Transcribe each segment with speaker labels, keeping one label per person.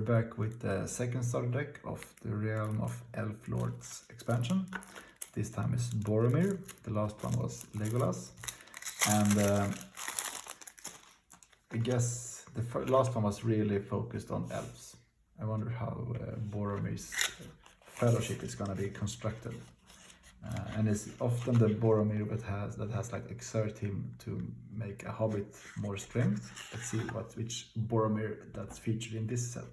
Speaker 1: back with the second starter deck of the Realm of Elf Lords expansion. This time is Boromir, the last one was Legolas, and I guess the last one was really focused on elves. I wonder how Boromir's fellowship is gonna be constructed. And it's often the Boromir that has like exert him to make a hobbit more strength. Let's see which Boromir that's featured in this set.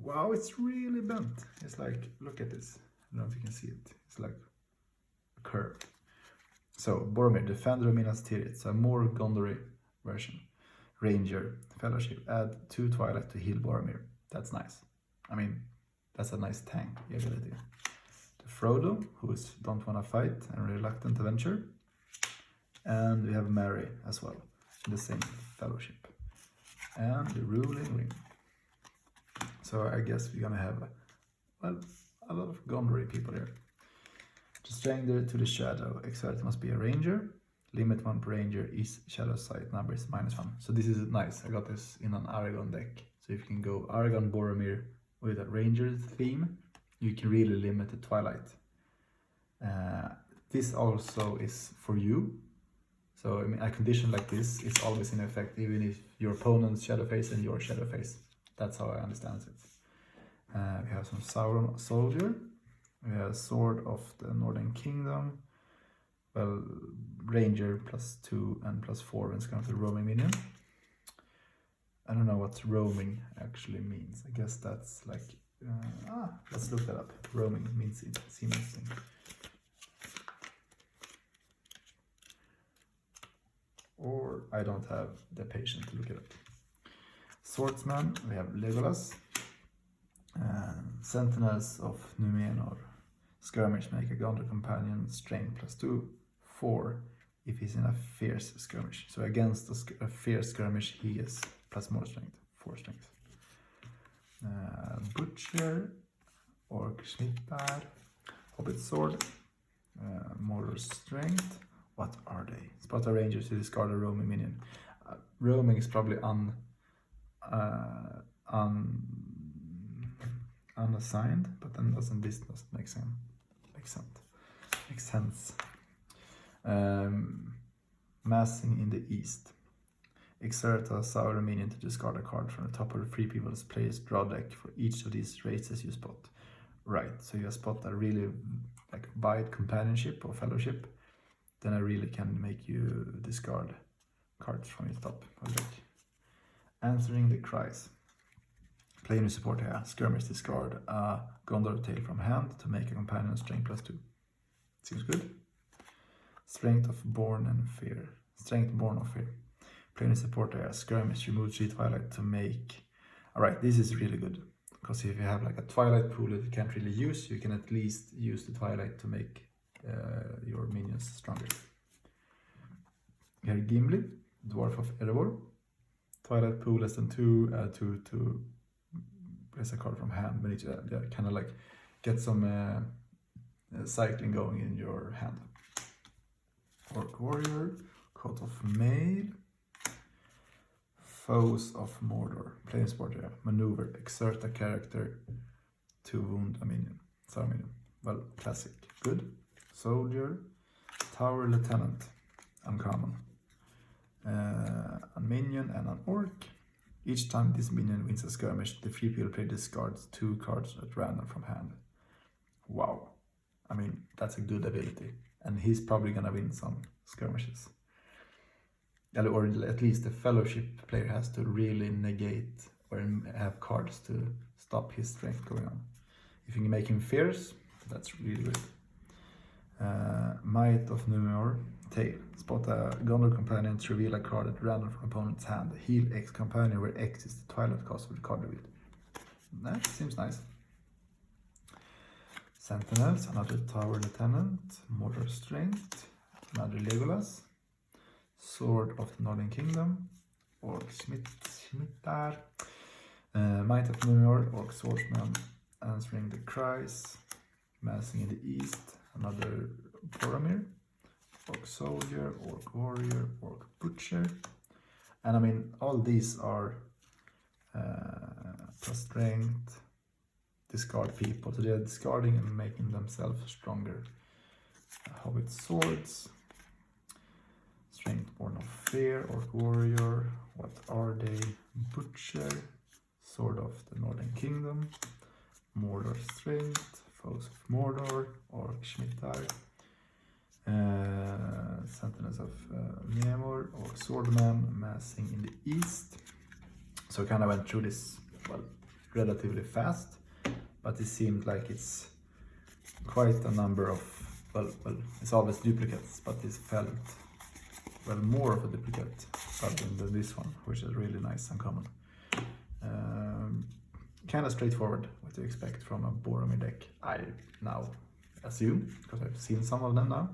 Speaker 1: Wow, it's really bent. It's like, look at this. I don't know if you can see it. It's like a curve. So Boromir, Defender of Minas Tirith, so a more Gondori version. Ranger, Fellowship, add 2 Twilight to heal Boromir. That's nice. I mean, that's a nice tank ability. Frodo, who is don't wanna fight and reluctant to venture, and we have Merry as well, in the same fellowship, and the ruling ring. So I guess we're gonna have a lot of Gondori people here. To stranger to the shadow, exert must be a ranger. Limit 1 per ranger is shadow sight number is -1. So this is nice. I got this in an Aragon deck. So if you can go Aragon Boromir with a ranger theme, you can really limit the Twilight. This also is for you. So I mean, a condition like this is always in effect, even if your opponent's shadow face and your shadow face. That's how I understand it. We have some Sauron Soldier. We have Sword of the Northern Kingdom. Well, Ranger +2 and +4 when it's going to roaming minion. I don't know what roaming actually means. I guess that's like let's look that up. Roaming means seamlessly. Or I don't have the patience to look it up. Swordsman, we have Legolas. Sentinels of Numenor. Skirmish, make a Gondor companion, strength +2, 4 if he's in a fierce skirmish. So against a fierce skirmish, he is +more strength, 4 strength. Butcher, Orc-Schmittbar, Hobbit Sword, Mortar Strength. What are they? Spot a ranger to discard a roaming minion. Roaming is probably unassigned, but then doesn't make sense. Massing in the east. Exert a Sauron minion to discard a card from the top of the free people's player's draw deck for each of these races you spot. Right, so you spot a really like bite companionship or fellowship, then I really can make you discard cards from your top of the deck. Answering the cries. Play new support here. Skirmish, discard a Gondor Tail from hand to make a companion strength +2. Seems good. Strength Born of Fear. Play new support here. Skirmish, remove 3 Twilight to make. Alright, this is really good. Because if you have like a Twilight pool that you can't really use, you can at least use the Twilight to make your minions stronger. Here Gimli, Dwarf of Erebor. Twilight pool less than 2, add 2 to place a card from hand. We need to kind of like get some cycling going in your hand. Orc Warrior, Coat of Mail, Foes of Mordor. Play sport here. Maneuver, exert a character to wound a minion. So minion. Well, classic. Good. Soldier, Tower Lieutenant, uncommon. A minion and an orc. Each time this minion wins a skirmish, the free people player discards 2 cards at random from hand. Wow. I mean, that's a good ability. And he's probably gonna win some skirmishes. Or at least the fellowship player has to really negate or have cards to stop his strength going on. If you can make him fierce, that's really good. Might of Numenor, Tail. Spot a Gondor companion to reveal a card at random from opponent's hand. Heal X companion where X is the Twilight cost of the card revealed. That seems nice. Sentinels, another Tower Lieutenant. Mortar Strength, another Legolas. Sword of the Northern Kingdom. Orc-Schmittbar. Might of Numenor, Orc Swordsman. Answering the Cries. Massing in the East. Another Boromir, Orc Soldier, Orc Warrior, Orc Butcher. And I mean, all these are plus strength, discard people, so they are discarding and making themselves stronger. Hobbit swords, strength born of fear, orc warrior, what are they? Butcher, sword of the northern kingdom, Mordor strength, foes of Mordor, orc Schmittar, sentinels of Miemor, orc swordman, massing in the east. So I kind of went through this, well, relatively fast, but it seemed like it's quite a number of, well, it's always duplicates, but this felt, well, more of a duplicate than this one, which is really nice and common. Kind of straightforward what to expect from a Boromir deck, I now assume, because I've seen some of them now.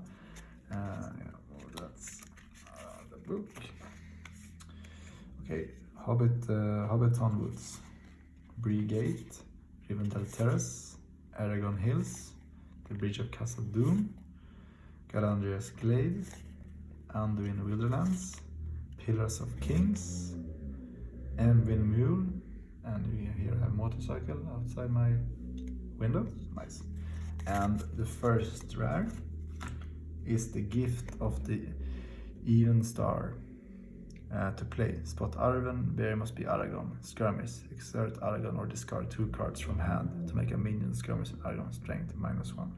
Speaker 1: That's the book. Okay, Hobbiton Woods, Bree Gate, Rivendell Terrace, Aragon Hills, the Bridge of Castle Doom, Galandria's Glade, Anduin Wilderness, Pillars of Kings, Envin Mule, and here I have a motorcycle outside my window, nice. And the first rare is the Gift of the Even Star. To play, spot Arwen, bear must be Aragorn, skirmish, exert Aragorn or discard 2 cards from hand to make a minion skirmish with Aragorn strength -1.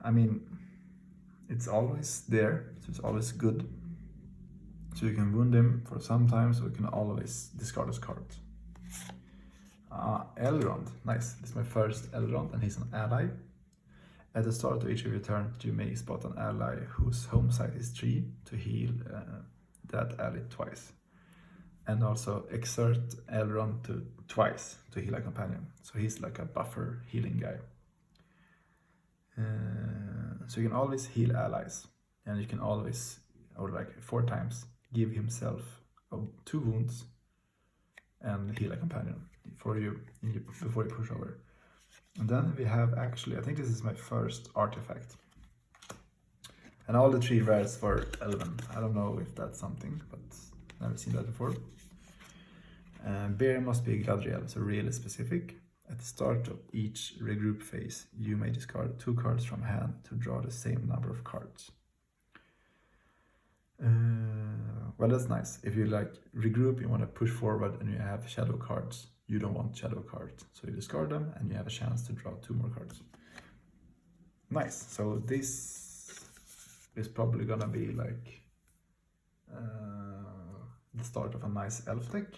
Speaker 1: I mean, it's always there, so it's always good. So you can wound him for some time, so you can always discard his cards. Elrond, nice. This is my first Elrond, and he's an ally. At the start of each of your turns, you may spot an ally whose home site is 3 to heal that ally twice. And also exert Elrond twice to heal a companion. So he's like a buffer healing guy. So you can always heal allies, and you can always, or like 4 times, give himself 2 wounds and heal a companion for you before you push over. And then we have, actually, I think this is my first artifact. And all the 3 rares for Elven. I don't know if that's something, but never seen that before. Bear must be Galadriel, so really specific. At the start of each regroup phase, you may discard 2 cards from hand to draw the same number of cards. Well, that's nice. If you like regroup, you want to push forward and you have shadow cards, you don't want shadow cards, so you discard them and you have a chance to draw 2 more cards. Nice. So this is probably gonna be like the start of a nice elf deck.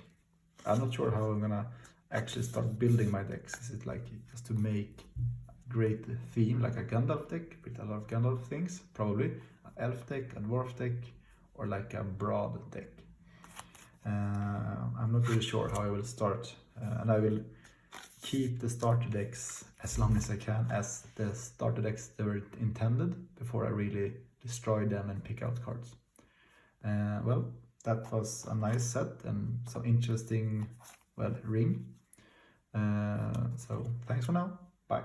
Speaker 1: I'm not sure how I'm gonna actually start building my decks. Is it like just to make a great theme, like a Gandalf deck with a lot of Gandalf things? Probably an elf deck, a dwarf deck, or like a broad deck. I'm not really sure how I will start, and I will keep the starter decks as long as I can as the starter decks they were intended before I really destroy them and pick out cards. Well, that was a nice set and some interesting, well, ring. So thanks for now. Bye.